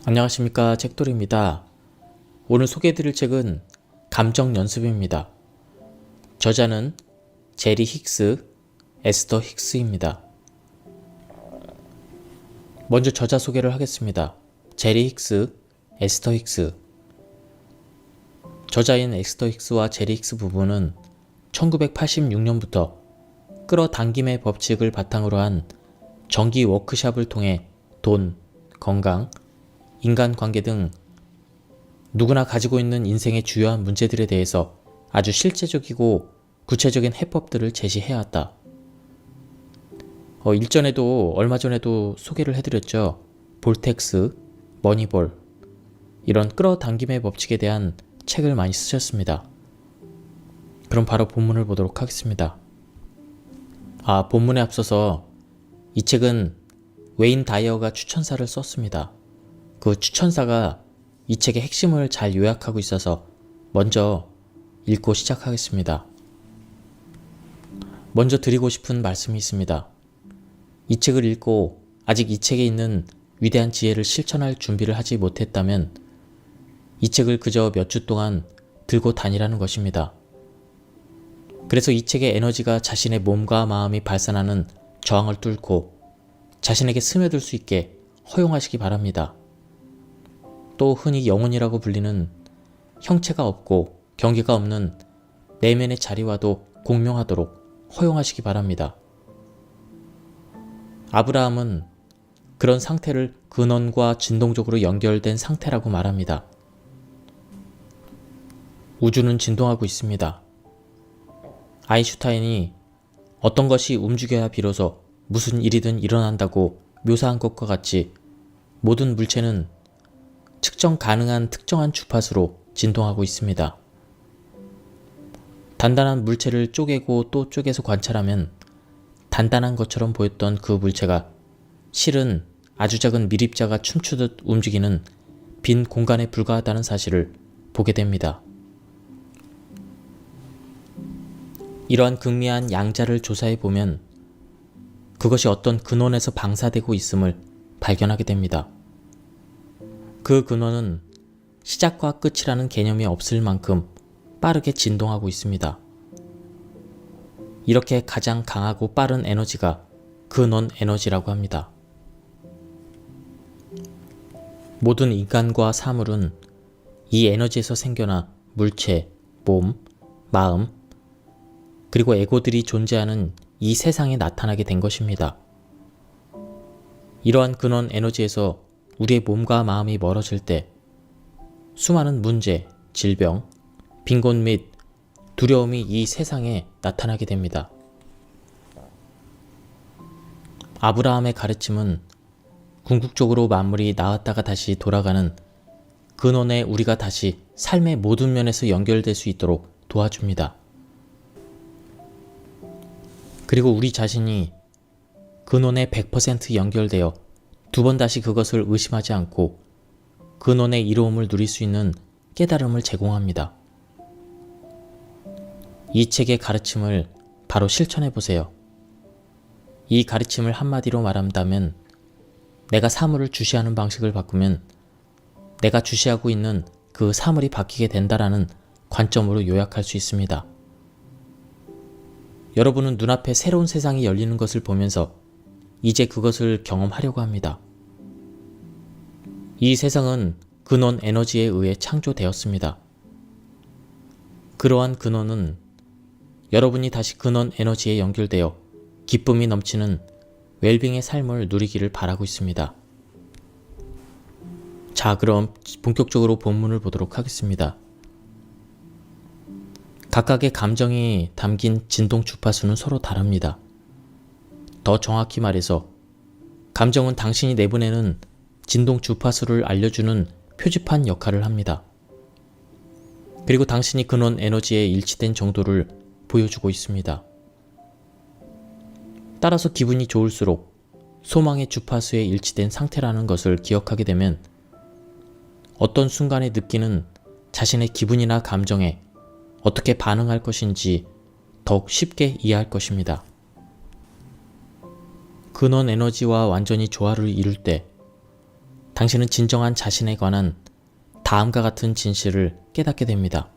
안녕하십니까, 책돌이입니다. 오늘 소개해드릴 책은 감정연습입니다. 저자는 제리 힉스, 에스더 힉스입니다. 먼저 저자 소개를 하겠습니다. 제리 힉스, 에스더 힉스. 저자인 에스더 힉스와 제리 힉스 부부는 1986년부터 끌어당김의 법칙을 바탕으로 한 정기 워크샵을 통해 돈, 건강, 인간관계 등 누구나 가지고 있는 인생의 주요한 문제들에 대해서 아주 실제적이고 구체적인 해법들을 제시해왔다. 얼마 전에도 소개를 해드렸죠. 볼텍스, 머니볼, 이런 끌어당김의 법칙에 대한 책을 많이 쓰셨습니다. 그럼 바로 본문을 보도록 하겠습니다. 본문에 앞서서 이 책은 웨인 다이어가 추천사를 썼습니다. 그 추천사가 이 책의 핵심을 잘 요약하고 있어서 먼저 읽고 시작하겠습니다. 먼저 드리고 싶은 말씀이 있습니다. 이 책을 읽고 아직 이 책에 있는 위대한 지혜를 실천할 준비를 하지 못했다면 이 책을 그저 몇 주 동안 들고 다니라는 것입니다. 그래서 이 책의 에너지가 자신의 몸과 마음이 발산하는 저항을 뚫고 자신에게 스며들 수 있게 허용하시기 바랍니다. 또 흔히 영혼이라고 불리는 형체가 없고 경계가 없는 내면의 자리와도 공명하도록 허용하시기 바랍니다. 아브라함은 그런 상태를 근원과 진동적으로 연결된 상태라고 말합니다. 우주는 진동하고 있습니다. 아인슈타인이 어떤 것이 움직여야 비로소 무슨 일이든 일어난다고 묘사한 것과 같이 모든 물체는 측정 가능한 특정한 주파수로 진동하고 있습니다. 단단한 물체를 쪼개고 또 쪼개서 관찰하면 단단한 것처럼 보였던 그 물체가 실은 아주 작은 미립자가 춤추듯 움직이는 빈 공간에 불과하다는 사실을 보게 됩니다. 이러한 극미한 양자를 조사해 보면 그것이 어떤 근원에서 방사되고 있음을 발견하게 됩니다. 그 근원은 시작과 끝이라는 개념이 없을 만큼 빠르게 진동하고 있습니다. 이렇게 가장 강하고 빠른 에너지가 근원 에너지라고 합니다. 모든 인간과 사물은 이 에너지에서 생겨나 물체, 몸, 마음, 그리고 에고들이 존재하는 이 세상에 나타나게 된 것입니다. 이러한 근원 에너지에서 우리의 몸과 마음이 멀어질 때 수많은 문제, 질병, 빈곤 및 두려움이 이 세상에 나타나게 됩니다. 아브라함의 가르침은 궁극적으로 만물이 나았다가 다시 돌아가는 근원에 우리가 다시 삶의 모든 면에서 연결될 수 있도록 도와줍니다. 그리고 우리 자신이 근원에 100% 연결되어 두 번 다시 그것을 의심하지 않고 근원의 이로움을 누릴 수 있는 깨달음을 제공합니다. 이 책의 가르침을 바로 실천해 보세요. 이 가르침을 한마디로 말한다면 내가 사물을 주시하는 방식을 바꾸면 내가 주시하고 있는 그 사물이 바뀌게 된다라는 관점으로 요약할 수 있습니다. 여러분은 눈앞에 새로운 세상이 열리는 것을 보면서 이제 그것을 경험하려고 합니다. 이 세상은 근원 에너지에 의해 창조되었습니다. 그러한 근원은 여러분이 다시 근원 에너지에 연결되어 기쁨이 넘치는 웰빙의 삶을 누리기를 바라고 있습니다. 자, 그럼 본격적으로 본문을 보도록 하겠습니다. 각각의 감정이 담긴 진동 주파수는 서로 다릅니다. 더 정확히 말해서 감정은 당신이 내보내는 진동 주파수를 알려주는 표지판 역할을 합니다. 그리고 당신이 근원 에너지에 일치된 정도를 보여주고 있습니다. 따라서 기분이 좋을수록 소망의 주파수에 일치된 상태라는 것을 기억하게 되면 어떤 순간에 느끼는 자신의 기분이나 감정에 어떻게 반응할 것인지 더욱 쉽게 이해할 것입니다. 근원 에너지와 완전히 조화를 이룰 때 당신은 진정한 자신에 관한 다음과 같은 진실을 깨닫게 됩니다.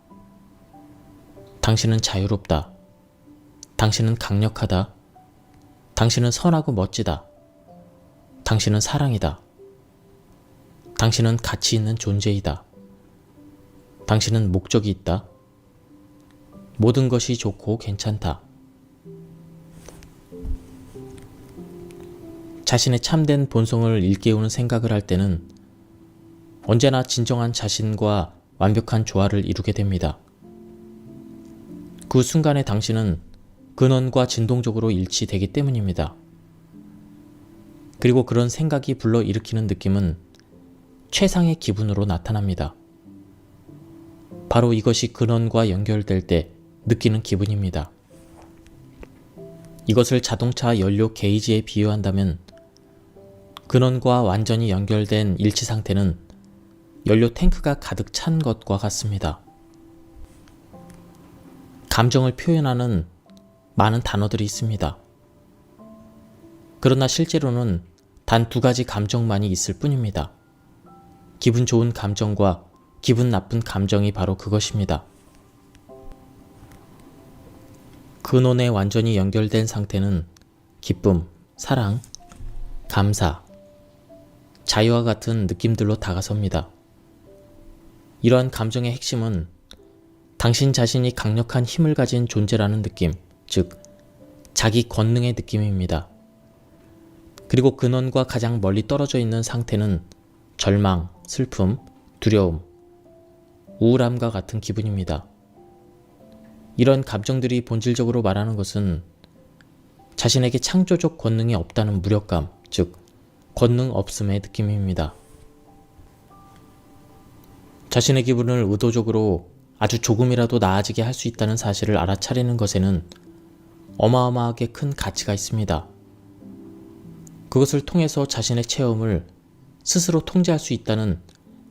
당신은 자유롭다. 당신은 강력하다. 당신은 선하고 멋지다. 당신은 사랑이다. 당신은 가치 있는 존재이다. 당신은 목적이 있다. 모든 것이 좋고 괜찮다. 자신의 참된 본성을 일깨우는 생각을 할 때는 언제나 진정한 자신과 완벽한 조화를 이루게 됩니다. 그 순간에 당신은 근원과 진동적으로 일치되기 때문입니다. 그리고 그런 생각이 불러일으키는 느낌은 최상의 기분으로 나타납니다. 바로 이것이 근원과 연결될 때 느끼는 기분입니다. 이것을 자동차 연료 게이지에 비유한다면 근원과 완전히 연결된 일치 상태는 연료 탱크가 가득 찬 것과 같습니다. 감정을 표현하는 많은 단어들이 있습니다. 그러나 실제로는 단 두 가지 감정만이 있을 뿐입니다. 기분 좋은 감정과 기분 나쁜 감정이 바로 그것입니다. 근원에 완전히 연결된 상태는 기쁨, 사랑, 감사, 자유와 같은 느낌들로 다가섭니다. 이러한 감정의 핵심은 당신 자신이 강력한 힘을 가진 존재라는 느낌, 즉 자기 권능의 느낌입니다. 그리고 근원과 가장 멀리 떨어져 있는 상태는 절망, 슬픔, 두려움, 우울함과 같은 기분입니다. 이런 감정들이 본질적으로 말하는 것은 자신에게 창조적 권능이 없다는 무력감, 즉 권능 없음의 느낌입니다. 자신의 기분을 의도적으로 아주 조금이라도 나아지게 할 수 있다는 사실을 알아차리는 것에는 어마어마하게 큰 가치가 있습니다. 그것을 통해서 자신의 체험을 스스로 통제할 수 있다는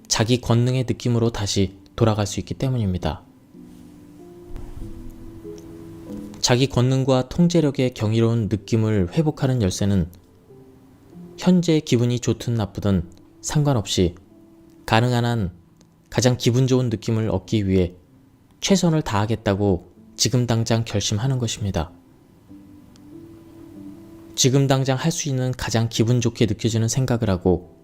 자기 권능의 느낌으로 다시 돌아갈 수 있기 때문입니다. 자기 권능과 통제력의 경이로운 느낌을 회복하는 열쇠는 현재 기분이 좋든 나쁘든 상관없이 가능한 한 가장 기분 좋은 느낌을 얻기 위해 최선을 다하겠다고 지금 당장 결심하는 것입니다. 지금 당장 할 수 있는 가장 기분 좋게 느껴지는 생각을 하고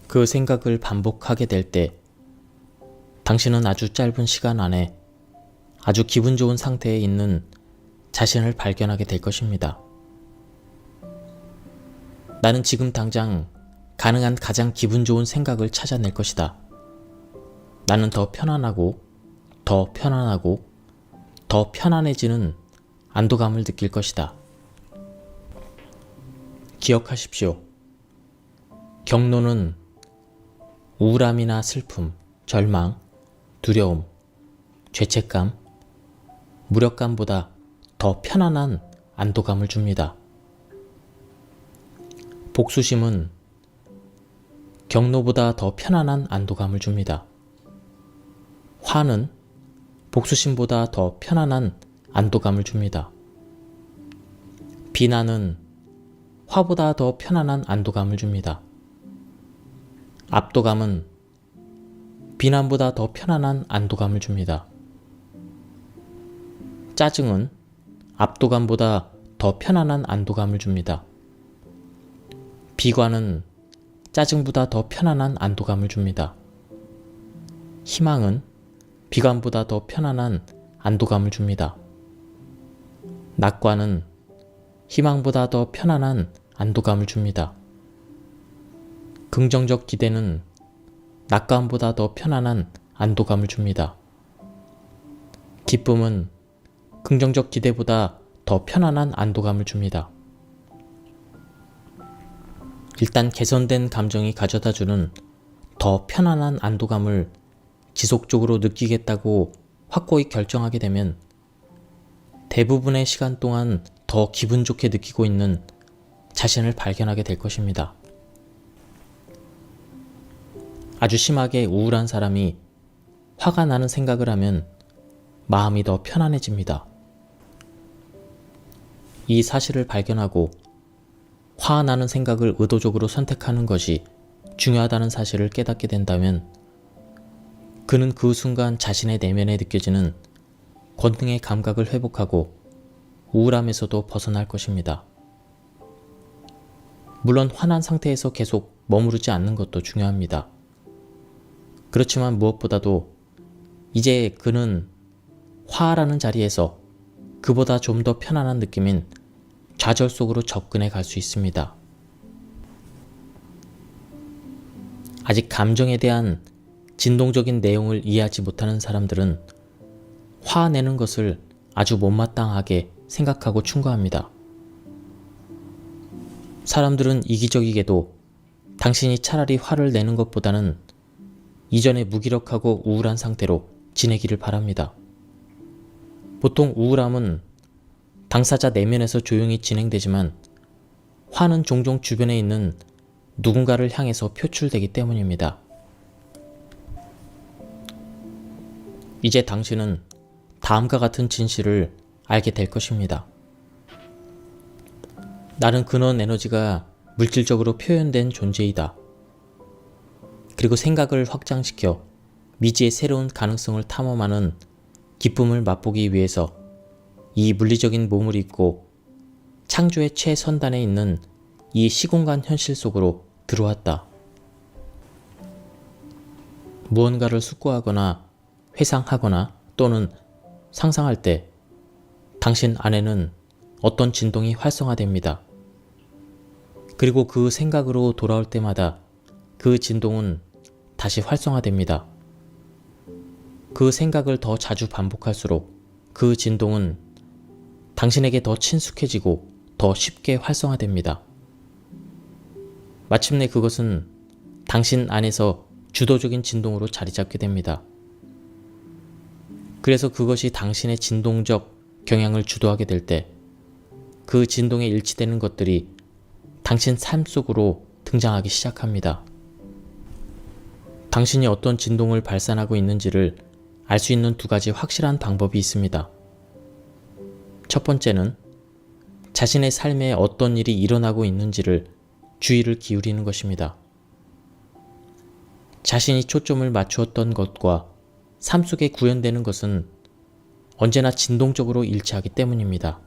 그 생각을 반복하게 될 때 당신은 아주 짧은 시간 안에 아주 기분 좋은 상태에 있는 자신을 발견하게 될 것입니다. 나는 지금 당장 가능한 가장 기분 좋은 생각을 찾아낼 것이다. 나는 더 편안하고 더 편안하고 더 편안해지는 안도감을 느낄 것이다. 기억하십시오. 경로는 우울함이나 슬픔, 절망, 두려움, 죄책감, 무력감보다 더 편안한 안도감을 줍니다. 복수심은 경로보다 더 편안한 안도감을 줍니다. 화는 복수심보다 더 편안한 안도감을 줍니다. 비난은 화보다 더 편안한 안도감을 줍니다. 압도감은 비난보다 더 편안한 안도감을 줍니다. 짜증은 압도감보다 더 편안한 안도감을 줍니다. 비관은 짜증보다 더 편안한 안도감을 줍니다. 희망은 비관보다 더 편안한 안도감을 줍니다. 낙관은 희망보다 더 편안한 안도감을 줍니다. 긍정적 기대는 낙관보다 더 편안한 안도감을 줍니다. 기쁨은 긍정적 기대보다 더 편안한 안도감을 줍니다. 일단 개선된 감정이 가져다주는 더 편안한 안도감을 지속적으로 느끼겠다고 확고히 결정하게 되면 대부분의 시간 동안 더 기분 좋게 느끼고 있는 자신을 발견하게 될 것입니다. 아주 심하게 우울한 사람이 화가 나는 생각을 하면 마음이 더 편안해집니다. 이 사실을 발견하고 화나는 생각을 의도적으로 선택하는 것이 중요하다는 사실을 깨닫게 된다면 그는 그 순간 자신의 내면에 느껴지는 권능의 감각을 회복하고 우울함에서도 벗어날 것입니다. 물론 화난 상태에서 계속 머무르지 않는 것도 중요합니다. 그렇지만 무엇보다도 이제 그는 화라는 자리에서 그보다 좀 더 편안한 느낌인 좌절 속으로 접근해 갈 수 있습니다. 아직 감정에 대한 진동적인 내용을 이해하지 못하는 사람들은 화내는 것을 아주 못마땅하게 생각하고 충고합니다. 사람들은 이기적이게도 당신이 차라리 화를 내는 것보다는 이전에 무기력하고 우울한 상태로 지내기를 바랍니다. 보통 우울함은 당사자 내면에서 조용히 진행되지만 화는 종종 주변에 있는 누군가를 향해서 표출되기 때문입니다. 이제 당신은 다음과 같은 진실을 알게 될 것입니다. 나는 근원 에너지가 물질적으로 표현된 존재이다. 그리고 생각을 확장시켜 미지의 새로운 가능성을 탐험하는 기쁨을 맛보기 위해서 이 물리적인 몸을 입고 창조의 최선단에 있는 이 시공간 현실 속으로 들어왔다. 무언가를 숙고하거나 회상하거나 또는 상상할 때 당신 안에는 어떤 진동이 활성화됩니다. 그리고 그 생각으로 돌아올 때마다 그 진동은 다시 활성화됩니다. 그 생각을 더 자주 반복할수록 그 진동은 당신에게 더 친숙해지고 더 쉽게 활성화됩니다. 마침내 그것은 당신 안에서 주도적인 진동으로 자리 잡게 됩니다. 그래서 그것이 당신의 진동적 경향을 주도하게 될 때 그 진동에 일치되는 것들이 당신 삶 속으로 등장하기 시작합니다. 당신이 어떤 진동을 발산하고 있는지를 알 수 있는 두 가지 확실한 방법이 있습니다. 첫 번째는 자신의 삶에 어떤 일이 일어나고 있는지를 주의를 기울이는 것입니다. 자신이 초점을 맞추었던 것과 삶 속에 구현되는 것은 언제나 진동적으로 일치하기 때문입니다.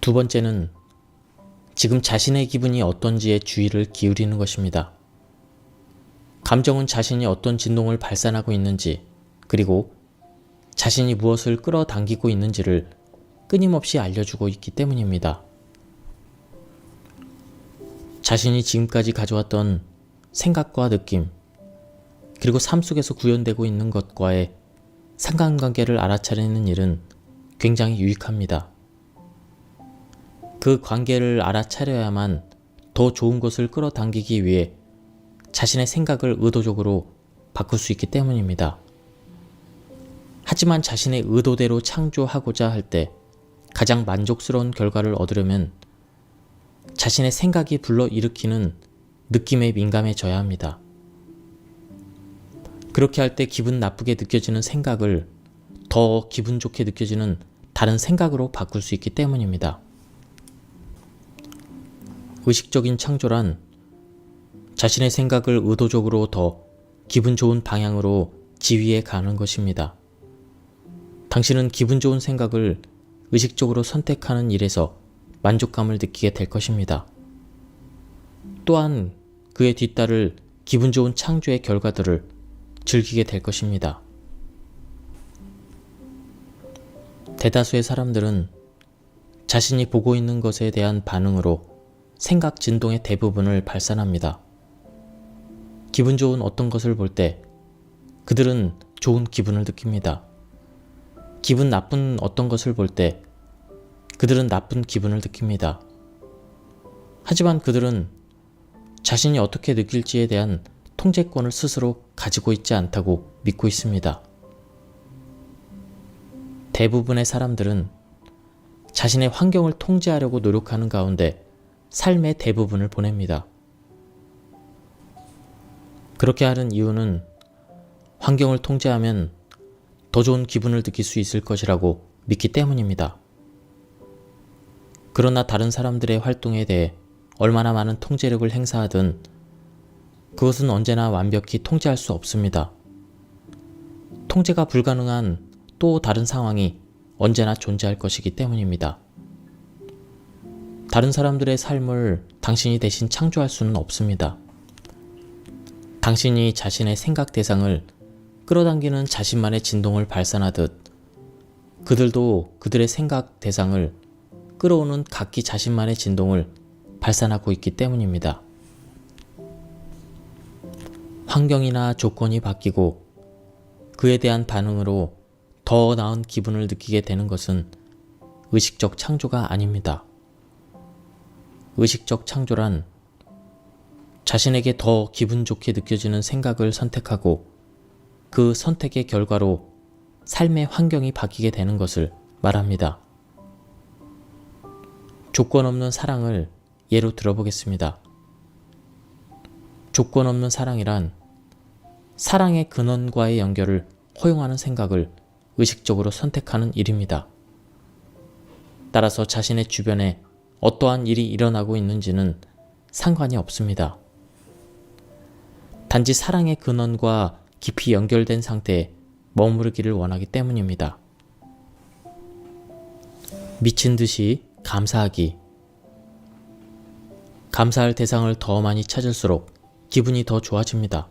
두 번째는 지금 자신의 기분이 어떤지에 주의를 기울이는 것입니다. 감정은 자신이 어떤 진동을 발산하고 있는지, 그리고 자신이 무엇을 끌어당기고 있는지를 끊임없이 알려주고 있기 때문입니다. 자신이 지금까지 가져왔던 생각과 느낌, 그리고 삶 속에서 구현되고 있는 것과의 상관관계를 알아차리는 일은 굉장히 유익합니다. 그 관계를 알아차려야만 더 좋은 것을 끌어당기기 위해 자신의 생각을 의도적으로 바꿀 수 있기 때문입니다. 하지만 자신의 의도대로 창조하고자 할 때 가장 만족스러운 결과를 얻으려면 자신의 생각이 불러일으키는 느낌에 민감해져야 합니다. 그렇게 할 때 기분 나쁘게 느껴지는 생각을 더 기분 좋게 느껴지는 다른 생각으로 바꿀 수 있기 때문입니다. 의식적인 창조란 자신의 생각을 의도적으로 더 기분 좋은 방향으로 지휘해 가는 것입니다. 당신은 기분 좋은 생각을 의식적으로 선택하는 일에서 만족감을 느끼게 될 것입니다. 또한 그에 뒤따를 기분 좋은 창조의 결과들을 즐기게 될 것입니다. 대다수의 사람들은 자신이 보고 있는 것에 대한 반응으로 생각 진동의 대부분을 발산합니다. 기분 좋은 어떤 것을 볼 때 그들은 좋은 기분을 느낍니다. 기분 나쁜 어떤 것을 볼 때 그들은 나쁜 기분을 느낍니다. 하지만 그들은 자신이 어떻게 느낄지에 대한 통제권을 스스로 가지고 있지 않다고 믿고 있습니다. 대부분의 사람들은 자신의 환경을 통제하려고 노력하는 가운데 삶의 대부분을 보냅니다. 그렇게 하는 이유는 환경을 통제하면 더 좋은 기분을 느낄 수 있을 것이라고 믿기 때문입니다. 그러나 다른 사람들의 활동에 대해 얼마나 많은 통제력을 행사하든 그것은 언제나 완벽히 통제할 수 없습니다. 통제가 불가능한 또 다른 상황이 언제나 존재할 것이기 때문입니다. 다른 사람들의 삶을 당신이 대신 창조할 수는 없습니다. 당신이 자신의 생각 대상을 끌어당기는 자신만의 진동을 발산하듯 그들도 그들의 생각 대상을 끌어오는 각기 자신만의 진동을 발산하고 있기 때문입니다. 환경이나 조건이 바뀌고 그에 대한 반응으로 더 나은 기분을 느끼게 되는 것은 의식적 창조가 아닙니다. 의식적 창조란 자신에게 더 기분 좋게 느껴지는 생각을 선택하고 그 선택의 결과로 삶의 환경이 바뀌게 되는 것을 말합니다. 조건 없는 사랑을 예로 들어보겠습니다. 조건 없는 사랑이란 사랑의 근원과의 연결을 허용하는 생각을 의식적으로 선택하는 일입니다. 따라서 자신의 주변에 어떠한 일이 일어나고 있는지는 상관이 없습니다. 단지 사랑의 근원과 깊이 연결된 상태에 머무르기를 원하기 때문입니다. 미친 듯이 감사하기. 감사할 대상을 더 많이 찾을수록 기분이 더 좋아집니다.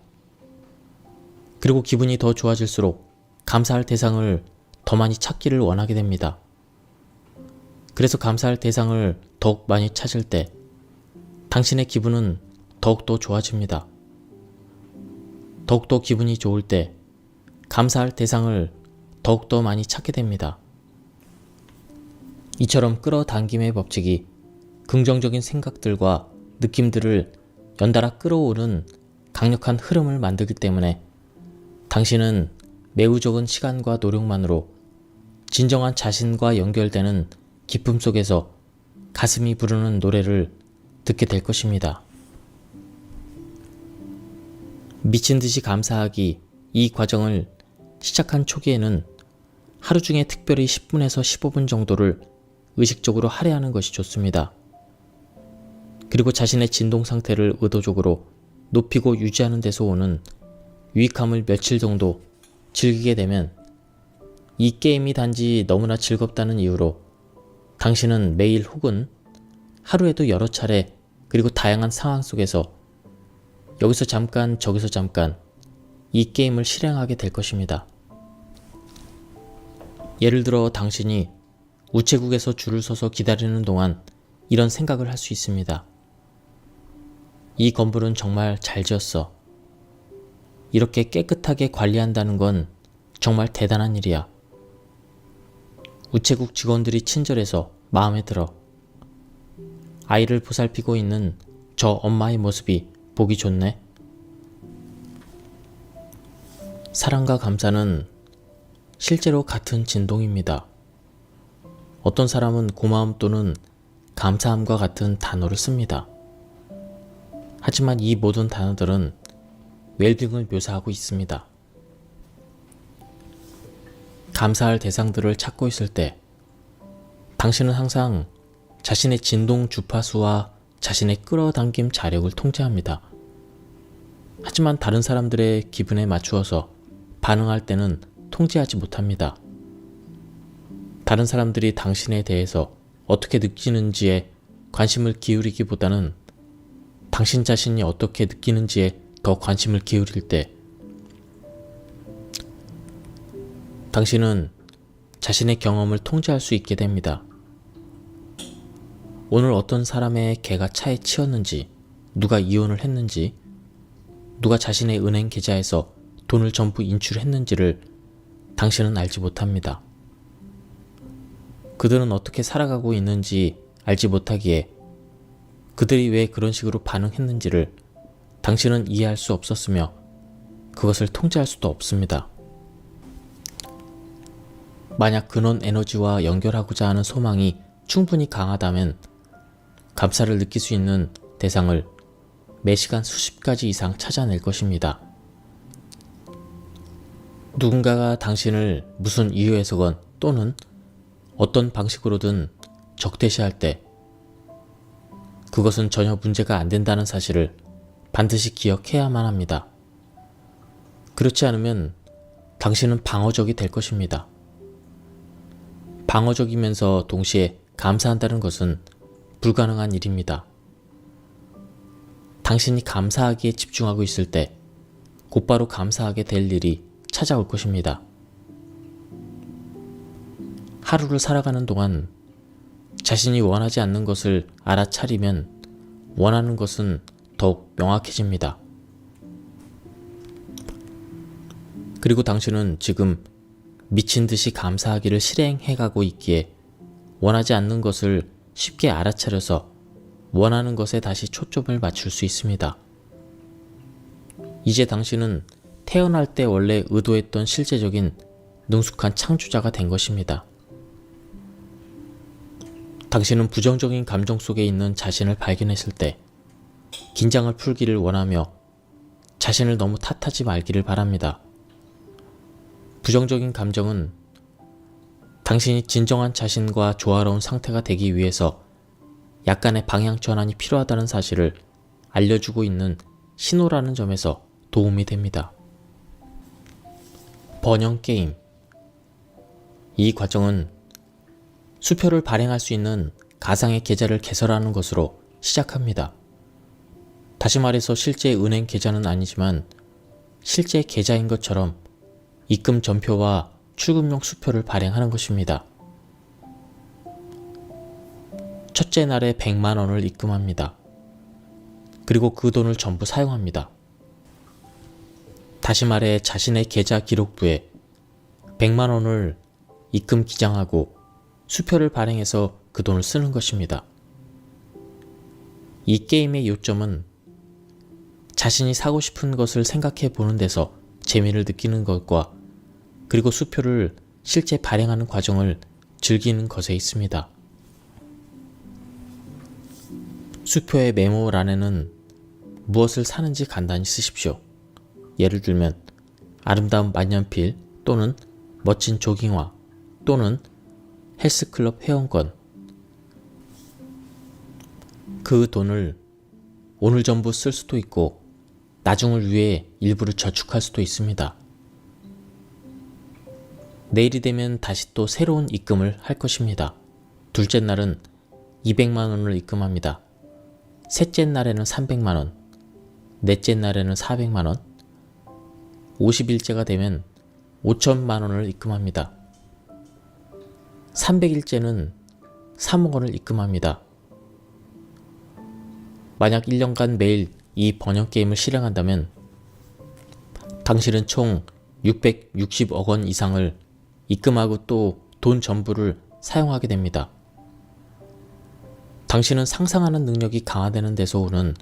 그리고 기분이 더 좋아질수록 감사할 대상을 더 많이 찾기를 원하게 됩니다. 그래서 감사할 대상을 더욱 많이 찾을 때 당신의 기분은 더욱더 좋아집니다. 더욱더 기분이 좋을 때 감사할 대상을 더욱더 많이 찾게 됩니다. 이처럼 끌어당김의 법칙이 긍정적인 생각들과 느낌들을 연달아 끌어오는 강력한 흐름을 만들기 때문에 당신은 매우 적은 시간과 노력만으로 진정한 자신과 연결되는 기쁨 속에서 가슴이 부르는 노래를 듣게 될 것입니다. 미친 듯이 감사하기 이 과정을 시작한 초기에는 하루 중에 특별히 10분에서 15분 정도를 의식적으로 할애하는 것이 좋습니다. 그리고 자신의 진동 상태를 의도적으로 높이고 유지하는 데서 오는 유익함을 며칠 정도 즐기게 되면 이 게임이 단지 너무나 즐겁다는 이유로 당신은 매일 혹은 하루에도 여러 차례 그리고 다양한 상황 속에서 여기서 잠깐 저기서 잠깐 이 게임을 실행하게 될 것입니다. 예를 들어 당신이 우체국에서 줄을 서서 기다리는 동안 이런 생각을 할 수 있습니다. 이 건물은 정말 잘 지었어. 이렇게 깨끗하게 관리한다는 건 정말 대단한 일이야. 우체국 직원들이 친절해서 마음에 들어. 아이를 보살피고 있는 저 엄마의 모습이 보기 좋네. 사랑과 감사는 실제로 같은 진동입니다. 어떤 사람은 고마움 또는 감사함과 같은 단어를 씁니다. 하지만 이 모든 단어들은 웰빙을 묘사하고 있습니다. 감사할 대상들을 찾고 있을 때 당신은 항상 자신의 진동 주파수와 자신의 끌어당김 자력을 통제합니다. 하지만 다른 사람들의 기분에 맞추어서 반응할 때는 통제하지 못합니다. 다른 사람들이 당신에 대해서 어떻게 느끼는지에 관심을 기울이기보다는 당신 자신이 어떻게 느끼는지에 더 관심을 기울일 때 당신은 자신의 경험을 통제할 수 있게 됩니다. 오늘 어떤 사람의 개가 차에 치였는지, 누가 이혼을 했는지, 누가 자신의 은행 계좌에서 돈을 전부 인출했는지를 당신은 알지 못합니다. 그들은 어떻게 살아가고 있는지 알지 못하기에 그들이 왜 그런 식으로 반응했는지를 당신은 이해할 수 없었으며 그것을 통제할 수도 없습니다. 만약 근원 에너지와 연결하고자 하는 소망이 충분히 강하다면 감사를 느낄 수 있는 대상을 매 시간 수십 가지 이상 찾아낼 것입니다. 누군가가 당신을 무슨 이유에서건 또는 어떤 방식으로든 적대시할 때 그것은 전혀 문제가 안 된다는 사실을 반드시 기억해야만 합니다. 그렇지 않으면 당신은 방어적이 될 것입니다. 방어적이면서 동시에 감사한다는 것은 불가능한 일입니다. 당신이 감사하기에 집중하고 있을 때 곧바로 감사하게 될 일이 찾아올 것입니다. 하루를 살아가는 동안 자신이 원하지 않는 것을 알아차리면 원하는 것은 더욱 명확해집니다. 그리고 당신은 지금 미친 듯이 감사하기를 실행해가고 있기에 원하지 않는 것을 쉽게 알아차려서 원하는 것에 다시 초점을 맞출 수 있습니다. 이제 당신은 태어날 때 원래 의도했던 실제적인 능숙한 창조자가 된 것입니다. 당신은 부정적인 감정 속에 있는 자신을 발견했을 때 긴장을 풀기를 원하며 자신을 너무 탓하지 말기를 바랍니다. 부정적인 감정은 당신이 진정한 자신과 조화로운 상태가 되기 위해서 약간의 방향 전환이 필요하다는 사실을 알려주고 있는 신호라는 점에서 도움이 됩니다. 번영 게임. 이 과정은 수표를 발행할 수 있는 가상의 계좌를 개설하는 것으로 시작합니다. 다시 말해서 실제 은행 계좌는 아니지만 실제 계좌인 것처럼 입금 전표와 출금용 수표를 발행하는 것입니다. 첫째 날에 100만 원을 입금합니다. 그리고 그 돈을 전부 사용합니다. 다시 말해 자신의 계좌 기록부에 100만 원을 입금 기장하고 수표를 발행해서 그 돈을 쓰는 것입니다. 이 게임의 요점은 자신이 사고 싶은 것을 생각해 보는 데서 재미를 느끼는 것과 그리고 수표를 실제 발행하는 과정을 즐기는 것에 있습니다. 수표의 메모란에는 무엇을 사는지 간단히 쓰십시오. 예를 들면 아름다운 만년필 또는 멋진 조깅화 또는 헬스클럽 회원권. 그 돈을 오늘 전부 쓸 수도 있고 나중을 위해 일부를 저축할 수도 있습니다. 내일이 되면 다시 또 새로운 입금을 할 것입니다. 둘째 날은 200만 원을 입금합니다. 셋째 날에는 300만 원, 넷째 날에는 400만 원, 50일째가 되면 5천만 원을 입금합니다. 300일째는 3억 원을 입금합니다. 만약 1년간 매일 이 번영 게임을 실행한다면 당신은 총 660억 원 이상을 입금하고 또 돈 전부를 사용하게 됩니다. 당신은 상상하는 능력이 강화되는 데서 오는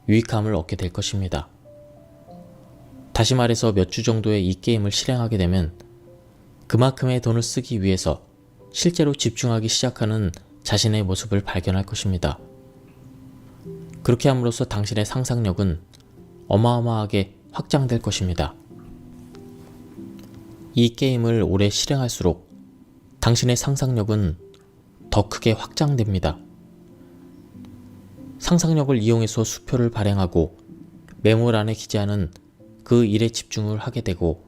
유익함을 얻게 될 것입니다. 다시 말해서 몇 주 정도의 이 게임을 실행하게 되면 그만큼의 돈을 쓰기 위해서 실제로 집중하기 시작하는 자신의 모습을 발견할 것입니다. 그렇게 함으로써 당신의 상상력은 어마어마하게 확장될 것입니다. 이 게임을 오래 실행할수록 당신의 상상력은 더 크게 확장됩니다. 상상력을 이용해서 수표를 발행하고 메모란에 기재하는 그 일에 집중을 하게 되고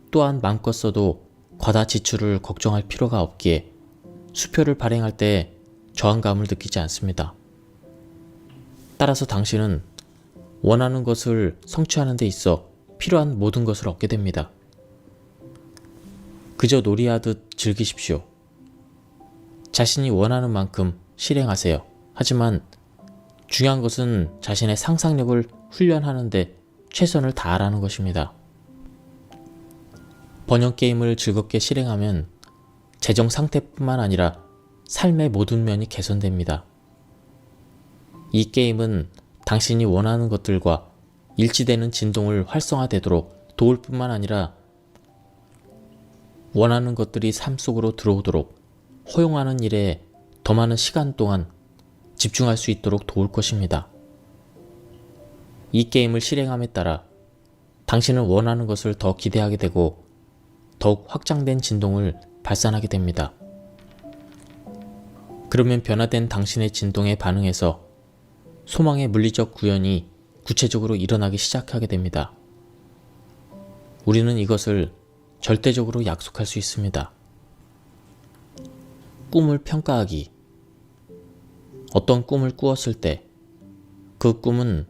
또한 마음껏 써도 과다 지출을 걱정할 필요가 없기에 수표를 발행할 때 저항감을 느끼지 않습니다. 따라서 당신은 원하는 것을 성취하는 데 있어 필요한 모든 것을 얻게 됩니다. 그저 놀이하듯 즐기십시오. 자신이 원하는 만큼 실행하세요. 하지만 중요한 것은 자신의 상상력을 훈련하는 데 최선을 다하라는 것입니다. 번영 게임을 즐겁게 실행하면 재정 상태뿐만 아니라 삶의 모든 면이 개선됩니다. 이 게임은 당신이 원하는 것들과 일치되는 진동을 활성화되도록 도울 뿐만 아니라 원하는 것들이 삶 속으로 들어오도록 허용하는 일에 더 많은 시간 동안 집중할 수 있도록 도울 것입니다. 이 게임을 실행함에 따라 당신은 원하는 것을 더 기대하게 되고 더욱 확장된 진동을 발산하게 됩니다. 그러면 변화된 당신의 진동에 반응해서 소망의 물리적 구현이 구체적으로 일어나기 시작하게 됩니다. 우리는 이것을 절대적으로 약속할 수 있습니다. 꿈을 평가하기. 어떤 꿈을 꾸었을 때 그 꿈은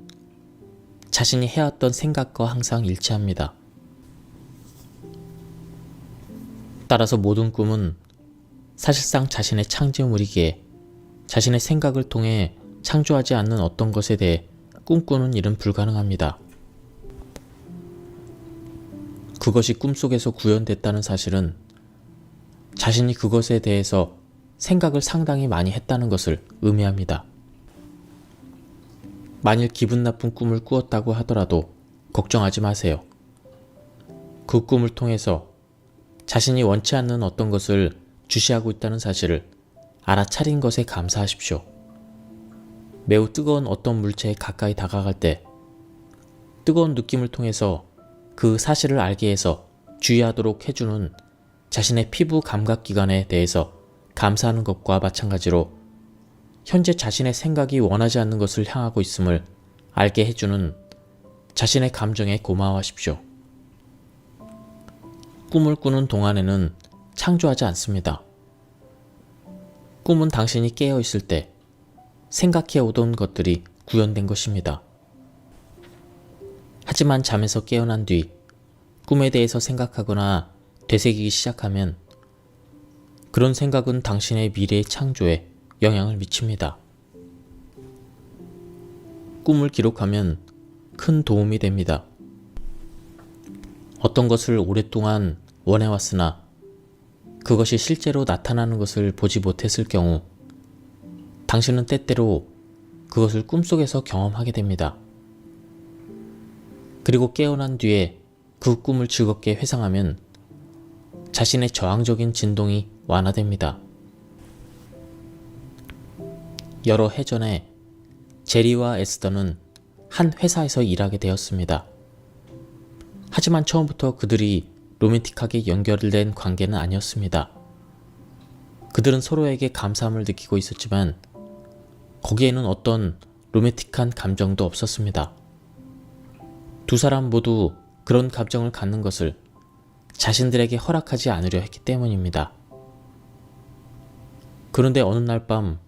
자신이 해왔던 생각과 항상 일치합니다. 따라서 모든 꿈은 사실상 자신의 창조물이기에 자신의 생각을 통해 창조하지 않는 어떤 것에 대해 꿈꾸는 일은 불가능합니다. 그것이 꿈속에서 구현됐다는 사실은 자신이 그것에 대해서 생각을 상당히 많이 했다는 것을 의미합니다. 만일 기분 나쁜 꿈을 꾸었다고 하더라도 걱정하지 마세요. 그 꿈을 통해서 자신이 원치 않는 어떤 것을 주시하고 있다는 사실을 알아차린 것에 감사하십시오. 매우 뜨거운 어떤 물체에 가까이 다가갈 때 뜨거운 느낌을 통해서 그 사실을 알게 해서 주의하도록 해주는 자신의 피부 감각기관에 대해서 감사하는 것과 마찬가지로 현재 자신의 생각이 원하지 않는 것을 향하고 있음을 알게 해주는 자신의 감정에 고마워하십시오. 꿈을 꾸는 동안에는 창조하지 않습니다. 꿈은 당신이 깨어있을 때 생각해 오던 것들이 구현된 것입니다. 하지만 잠에서 깨어난 뒤 꿈에 대해서 생각하거나 되새기기 시작하면 그런 생각은 당신의 미래의 창조에 영향을 미칩니다. 꿈을 기록하면 큰 도움이 됩니다. 어떤 것을 오랫동안 원해왔으나 그것이 실제로 나타나는 것을 보지 못했을 경우 당신은 때때로 그것을 꿈속에서 경험하게 됩니다. 그리고 깨어난 뒤에 그 꿈을 즐겁게 회상하면 자신의 저항적인 진동이 완화됩니다. 여러 해 전에 제리와 에스더는 한 회사에서 일하게 되었습니다. 하지만 처음부터 그들이 로맨틱하게 연결된 관계는 아니었습니다. 그들은 서로에게 감사함을 느끼고 있었지만 거기에는 어떤 로맨틱한 감정도 없었습니다. 두 사람 모두 그런 감정을 갖는 것을 자신들에게 허락하지 않으려 했기 때문입니다. 그런데 어느 날 밤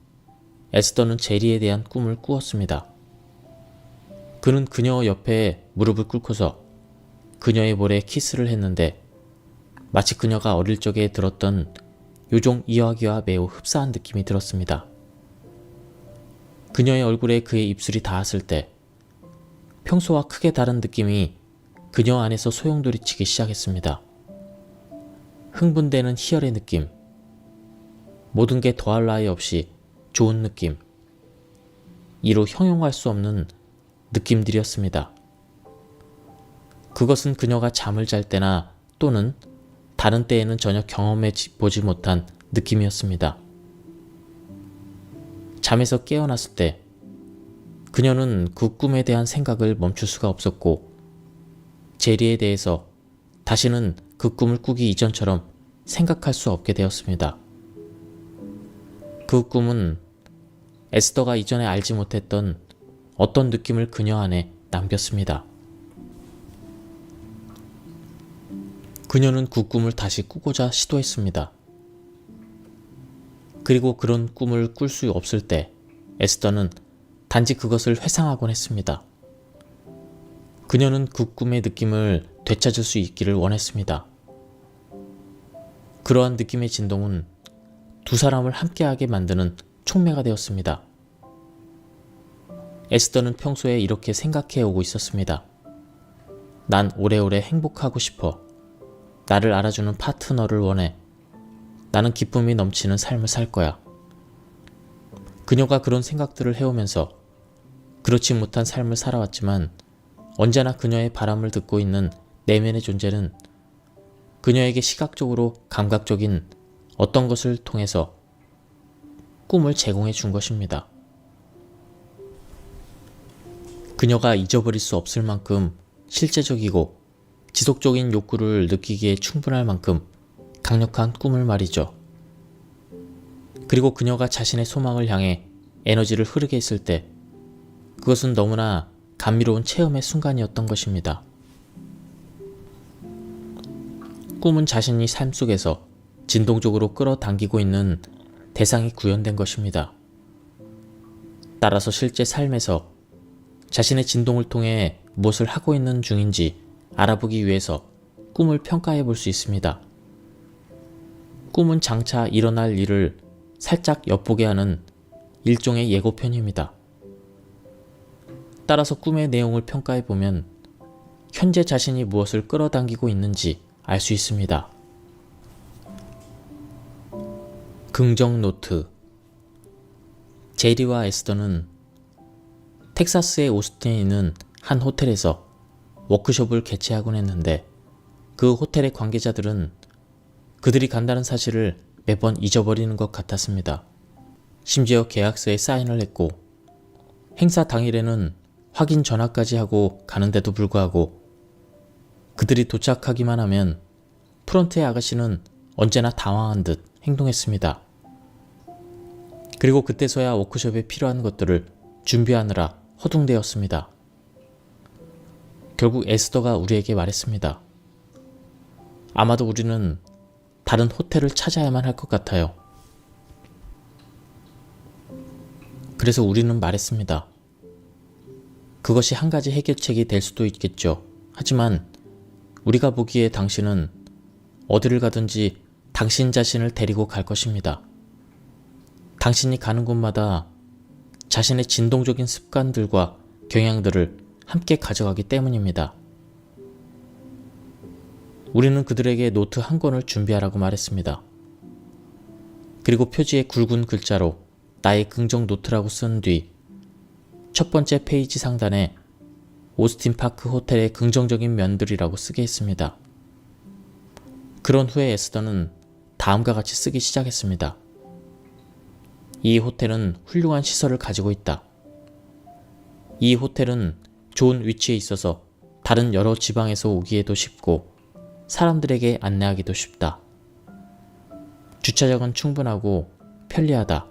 에스더는 제리에 대한 꿈을 꾸었습니다. 그는 그녀 옆에 무릎을 꿇고서 그녀의 볼에 키스를 했는데 마치 그녀가 어릴 적에 들었던 요종 이야기와 매우 흡사한 느낌이 들었습니다. 그녀의 얼굴에 그의 입술이 닿았을 때 평소와 크게 다른 느낌이 그녀 안에서 소용돌이치기 시작했습니다. 흥분되는 희열의 느낌, 모든 게 더할 나위 없이 좋은 느낌, 이로 형용할 수 없는 느낌들이었습니다. 그것은 그녀가 잠을 잘 때나 또는 다른 때에는 전혀 경험해 보지 못한 느낌이었습니다. 잠에서 깨어났을 때 그녀는 그 꿈에 대한 생각을 멈출 수가 없었고 제리에 대해서 다시는 그 꿈을 꾸기 이전처럼 생각할 수 없게 되었습니다. 그 꿈은 에스더가 이전에 알지 못했던 어떤 느낌을 그녀 안에 남겼습니다. 그녀는 그 꿈을 다시 꾸고자 시도했습니다. 그리고 그런 꿈을 꿀 수 없을 때 에스더는 단지 그것을 회상하곤 했습니다. 그녀는 그 꿈의 느낌을 되찾을 수 있기를 원했습니다. 그러한 느낌의 진동은 두 사람을 함께하게 만드는 촉매가 되었습니다. 에스더는 평소에 이렇게 생각해 오고 있었습니다. 난 오래오래 행복하고 싶어. 나를 알아주는 파트너를 원해. 나는 기쁨이 넘치는 삶을 살 거야. 그녀가 그런 생각들을 해오면서 그렇지 못한 삶을 살아왔지만 언제나 그녀의 바람을 듣고 있는 내면의 존재는 그녀에게 시각적으로 감각적인 어떤 것을 통해서 꿈을 제공해 준 것입니다. 그녀가 잊어버릴 수 없을 만큼 실제적이고 지속적인 욕구를 느끼기에 충분할 만큼 강력한 꿈을 말이죠. 그리고 그녀가 자신의 소망을 향해 에너지를 흐르게 했을 때 그것은 너무나 감미로운 체험의 순간이었던 것입니다. 꿈은 자신이 삶 속에서 진동적으로 끌어당기고 있는 대상이 구현된 것입니다. 따라서 실제 삶에서 자신의 진동을 통해 무엇을 하고 있는 중인지 알아보기 위해서 꿈을 평가해 볼 수 있습니다. 꿈은 장차 일어날 일을 살짝 엿보게 하는 일종의 예고편입니다. 따라서 꿈의 내용을 평가해 보면 현재 자신이 무엇을 끌어당기고 있는지 알 수 있습니다. 긍정 노트. 제리와 에스더는 텍사스의 오스틴에 있는 한 호텔에서 워크숍을 개최하곤 했는데 그 호텔의 관계자들은 그들이 간다는 사실을 매번 잊어버리는 것 같았습니다. 심지어 계약서에 사인을 했고 행사 당일에는 확인 전화까지 하고 가는데도 불구하고 그들이 도착하기만 하면 프런트의 아가씨는 언제나 당황한 듯 행동했습니다. 그리고 그때서야 워크숍에 필요한 것들을 준비하느라 허둥대었습니다. 결국 에스더가 우리에게 말했습니다. 아마도 우리는 다른 호텔을 찾아야만 할 것 같아요. 그래서 우리는 말했습니다. 그것이 한 가지 해결책이 될 수도 있겠죠. 하지만 우리가 보기에 당신은 어디를 가든지 당신 자신을 데리고 갈 것입니다. 당신이 가는 곳마다 자신의 진동적인 습관들과 경향들을 함께 가져가기 때문입니다. 우리는 그들에게 노트 한 권을 준비하라고 말했습니다. 그리고 표지에 굵은 글자로 나의 긍정 노트라고 쓴 뒤 첫 번째 페이지 상단에 오스틴 파크 호텔의 긍정적인 면들이라고 쓰게 했습니다. 그런 후에 에스더는 다음과 같이 쓰기 시작했습니다. 이 호텔은 훌륭한 시설을 가지고 있다. 이 호텔은 좋은 위치에 있어서 다른 여러 지방에서 오기에도 쉽고 사람들에게 안내하기도 쉽다. 주차장은 충분하고 편리하다.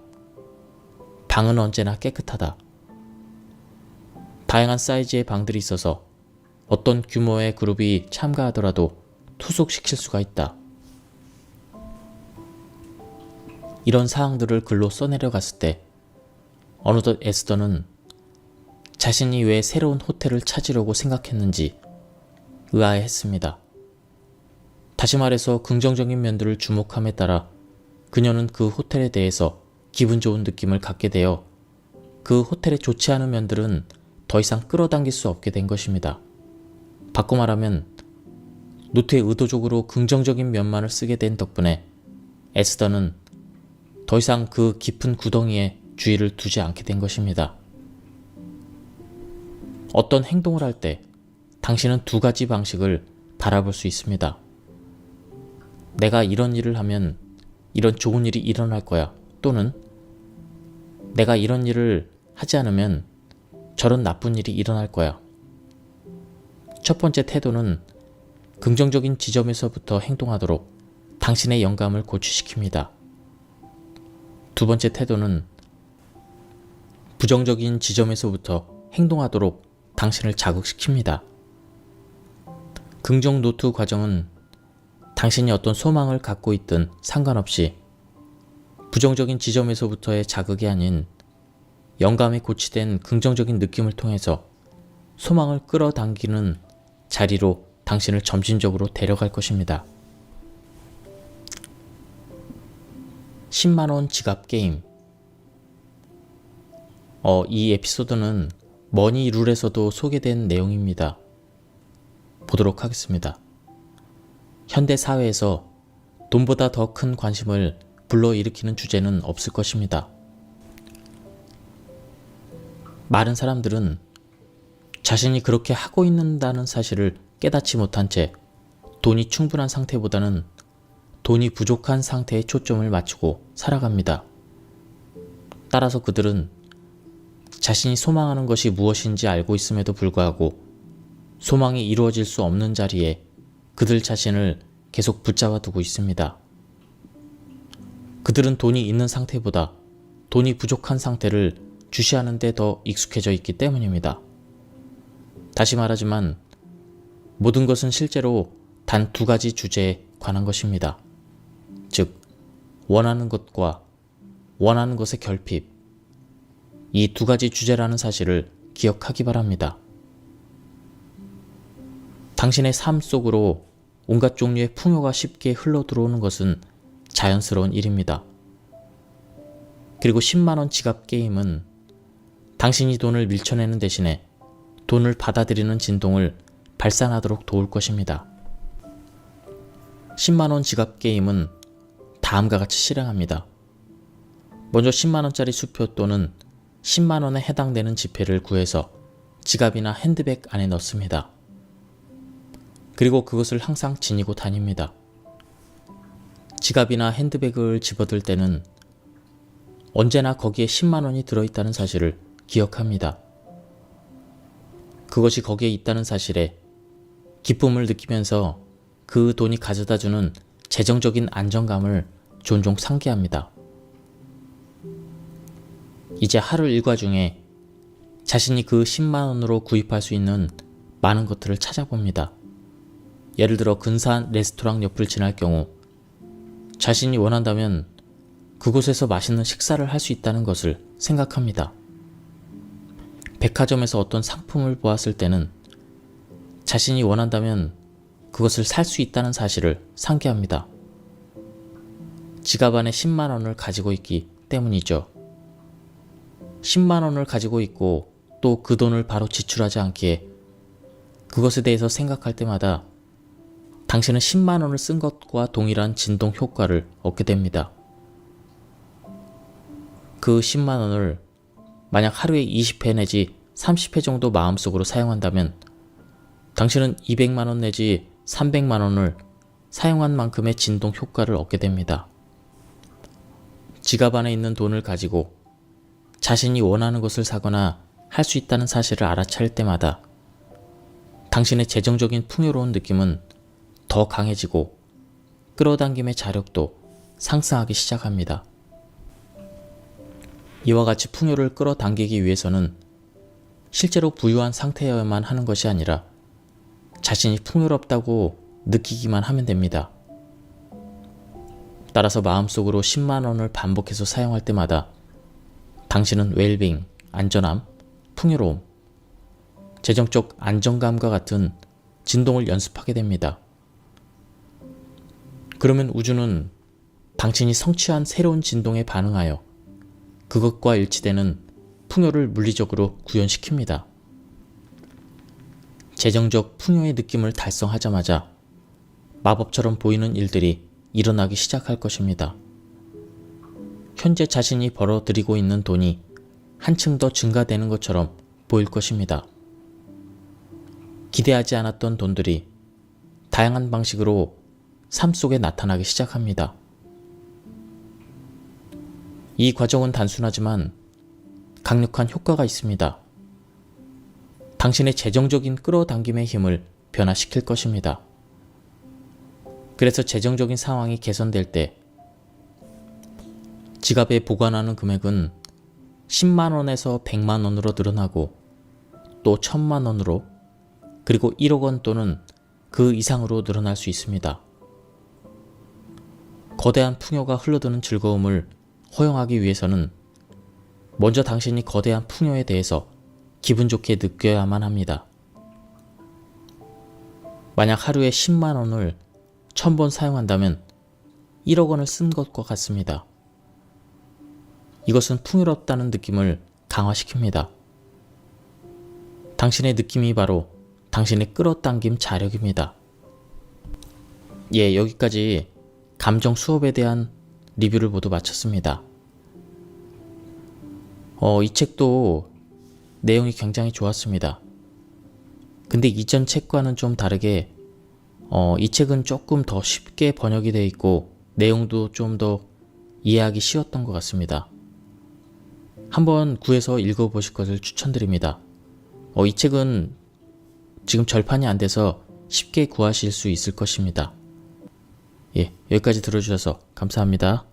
방은 언제나 깨끗하다. 다양한 사이즈의 방들이 있어서 어떤 규모의 그룹이 참가하더라도 투숙시킬 수가 있다. 이런 사항들을 글로 써내려갔을 때 어느덧 에스더는 자신이 왜 새로운 호텔을 찾으려고 생각했는지 의아해했습니다. 다시 말해서 긍정적인 면들을 주목함에 따라 그녀는 그 호텔에 대해서 기분 좋은 느낌을 갖게 되어 그 호텔의 좋지 않은 면들은 더 이상 끌어당길 수 없게 된 것입니다. 바꿔 말하면 노트에 의도적으로 긍정적인 면만을 쓰게 된 덕분에 에스더는 더 이상 그 깊은 구덩이에 주의를 두지 않게 된 것입니다. 어떤 행동을 할 때 당신은 두 가지 방식을 바라볼 수 있습니다. 내가 이런 일을 하면 이런 좋은 일이 일어날 거야. 또는 내가 이런 일을 하지 않으면 저런 나쁜 일이 일어날 거야. 첫 번째 태도는 긍정적인 지점에서부터 행동하도록 당신의 영감을 고취시킵니다. 두 번째 태도는 부정적인 지점에서부터 행동하도록 당신을 자극시킵니다. 긍정 노트 과정은 당신이 어떤 소망을 갖고 있든 상관없이 부정적인 지점에서부터의 자극이 아닌 영감에 고취된 긍정적인 느낌을 통해서 소망을 끌어당기는 자리로 당신을 점진적으로 데려갈 것입니다. 10만원 지갑 게임. 이 에피소드는 머니 룰에서도 소개된 내용입니다. 보도록 하겠습니다. 현대 사회에서 돈보다 더 큰 관심을 불러일으키는 주제는 없을 것입니다. 많은 사람들은 자신이 그렇게 하고 있는다는 사실을 깨닫지 못한 채 돈이 충분한 상태보다는 돈이 부족한 상태에 초점을 맞추고 살아갑니다. 따라서 그들은 자신이 소망하는 것이 무엇인지 알고 있음에도 불구하고 소망이 이루어질 수 없는 자리에 그들 자신을 계속 붙잡아 두고 있습니다. 그들은 돈이 있는 상태보다 돈이 부족한 상태를 주시하는 데 더 익숙해져 있기 때문입니다. 다시 말하지만 모든 것은 실제로 단 두 가지 주제에 관한 것입니다. 즉, 원하는 것과 원하는 것의 결핍. 이 두 가지 주제라는 사실을 기억하기 바랍니다. 당신의 삶 속으로 온갖 종류의 풍요가 쉽게 흘러 들어오는 것은 자연스러운 일입니다. 그리고 10만원 지갑 게임은 당신이 돈을 밀쳐내는 대신에 돈을 받아들이는 진동을 발산하도록 도울 것입니다. 10만원 지갑 게임은 다음과 같이 실행합니다. 먼저 10만원짜리 수표 또는 10만원에 해당되는 지폐를 구해서 지갑이나 핸드백 안에 넣습니다. 그리고 그것을 항상 지니고 다닙니다. 지갑이나 핸드백을 집어들 때는 언제나 거기에 10만원이 들어있다는 사실을 기억합니다. 그것이 거기에 있다는 사실에 기쁨을 느끼면서 그 돈이 가져다주는 재정적인 안정감을 종종 상기합니다. 이제 하루 일과 중에 자신이 그 10만원으로 구입할 수 있는 많은 것들을 찾아봅니다. 예를 들어 근사한 레스토랑 옆을 지날 경우 자신이 원한다면 그곳에서 맛있는 식사를 할 수 있다는 것을 생각합니다. 백화점에서 어떤 상품을 보았을 때는 자신이 원한다면 그것을 살 수 있다는 사실을 상기합니다. 지갑 안에 10만원을 가지고 있기 때문이죠. 10만원을 가지고 있고 또 그 돈을 바로 지출하지 않기에 그것에 대해서 생각할 때마다 당신은 10만원을 쓴 것과 동일한 진동 효과를 얻게 됩니다. 그 10만원을 만약 하루에 20회 내지 30회 정도 마음속으로 사용한다면 당신은 200만원 내지 300만원을 사용한 만큼의 진동 효과를 얻게 됩니다. 지갑 안에 있는 돈을 가지고 자신이 원하는 것을 사거나 할 수 있다는 사실을 알아차릴 때마다 당신의 재정적인 풍요로운 느낌은 더 강해지고 끌어당김의 자력도 상승하기 시작합니다. 이와 같이 풍요를 끌어당기기 위해서는 실제로 부유한 상태여야만 하는 것이 아니라 자신이 풍요롭다고 느끼기만 하면 됩니다. 따라서 마음속으로 10만원을 반복해서 사용할 때마다 당신은 웰빙, 안전함, 풍요로움, 재정적 안정감과 같은 진동을 연습하게 됩니다. 그러면 우주는 당신이 성취한 새로운 진동에 반응하여 그것과 일치되는 풍요를 물리적으로 구현시킵니다. 재정적 풍요의 느낌을 달성하자마자 마법처럼 보이는 일들이 일어나기 시작할 것입니다. 현재 자신이 벌어들이고 있는 돈이 한층 더 증가되는 것처럼 보일 것입니다. 기대하지 않았던 돈들이 다양한 방식으로 삶 속에 나타나기 시작합니다. 이 과정은 단순하지만 강력한 효과가 있습니다. 당신의 재정적인 끌어당김의 힘을 변화시킬 것입니다. 그래서 재정적인 상황이 개선될 때 지갑에 보관하는 금액은 10만원에서 100만원으로 늘어나고 또 1000만원으로 그리고 1억원 또는 그 이상으로 늘어날 수 있습니다. 거대한 풍요가 흘러드는 즐거움을 허용하기 위해서는 먼저 당신이 거대한 풍요에 대해서 기분 좋게 느껴야만 합니다. 만약 하루에 10만원을 1000번 사용한다면 1억원을 쓴 것과 같습니다. 이것은 풍요롭다는 느낌을 강화시킵니다. 당신의 느낌이 바로 당신의 끌어당김 자력입니다. 여기까지 감정 수업에 대한 리뷰를 모두 마쳤습니다. 이 책도 내용이 굉장히 좋았습니다. 근데 이전 책과는 좀 다르게 이 책은 조금 더 쉽게 번역이 되어 있고 내용도 좀 더 이해하기 쉬웠던 것 같습니다. 한번 구해서 읽어보실 것을 추천드립니다. 이 책은 지금 절판이 안 돼서 쉽게 구하실 수 있을 것입니다. 예, 여기까지 들어주셔서 감사합니다.